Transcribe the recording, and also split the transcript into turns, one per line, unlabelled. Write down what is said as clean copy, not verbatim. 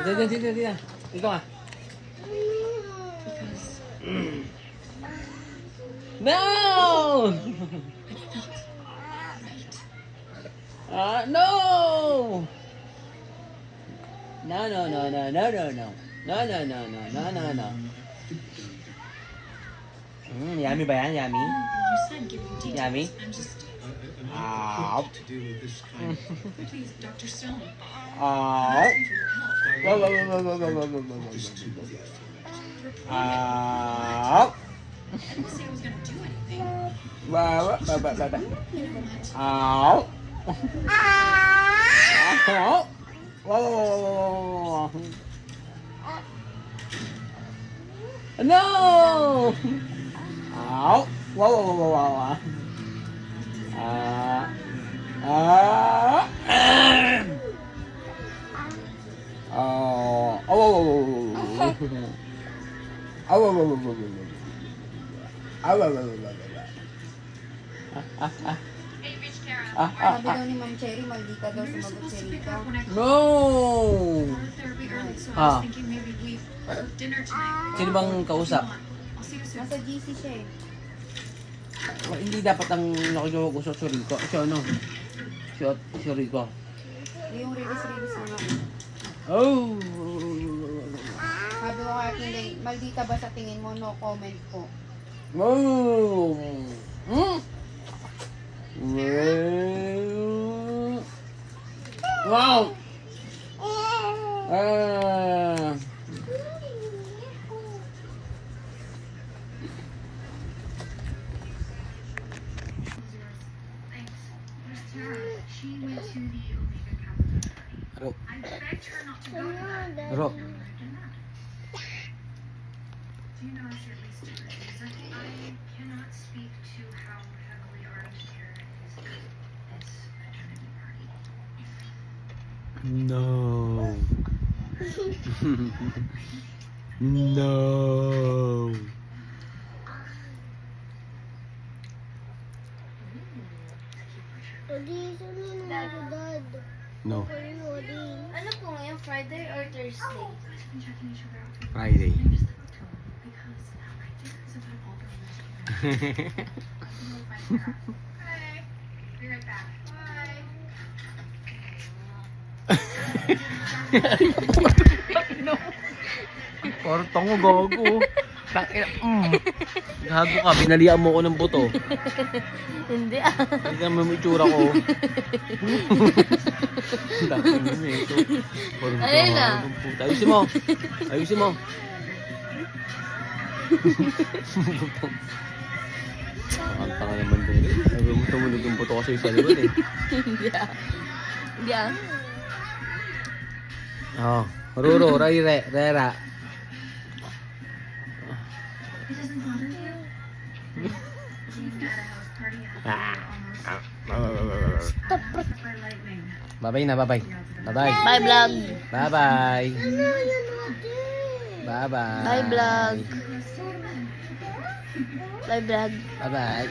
Dito. Dito ka. No! No! No. Yummy ba yan? Yummy? Yummy?
To do with this
Please, Dr. Stone.
Wow.
Just too late.
I didn't say I was gonna do anything.
No! Ow! Wow.
Hey, Rich Kara.
Sabi daw ni Ma'am Cherry, maldita daw
We were
sumagot
supposed
si
to pick
Rika.
her up when I
No!
therapy early, so I
Ah.
was thinking maybe we dinner tonight.
Sino bang kausap?
I'll see you soon.
Nasa GC siya eh.
Hindi dapat ang nakikipag-usap si Rico. Si ano? Si Rico.
Yung release na nga.
Oh!
Sabi ko kaya Kinday, maldita ba sa tingin mo? No comment po.
Oh! Wow!
Thanks. Where's Tara? She went to the Omega Kappa party.
Ro.
I begged her not to go to that.
Ro.
Do you know if you're at least two reasons? I cannot speak to how heavily armed Tara is at this fraternity party.
No. No. No.
Ano po ngayon? Friday or Thursday?
Been checking each other out.
Friday.
I just spoke to him because now I think it's about all the rumors. Okay. Be right back. Bye.
Parang tango gago. Gago ka, binalian mo ko ng buto.
Hindi
Hindi naman mo itsura ko. Dami mo na ito. Parang
Ayun na.
gago ng puta. Ayusin mo. Nakakanta ka naman doon. Sabi mo tumunog yung buto kasi sa likod eh.
Hindi
Oh, Ruro, Rera.
It doesn't bother you? Being at a house party almost by lightning.
Bye-bye na, bye-bye. Bye-bye.
Bye vlog.
Bye-bye. Bye-bye.
Bye vlog. Bye vlog.
Bye-bye.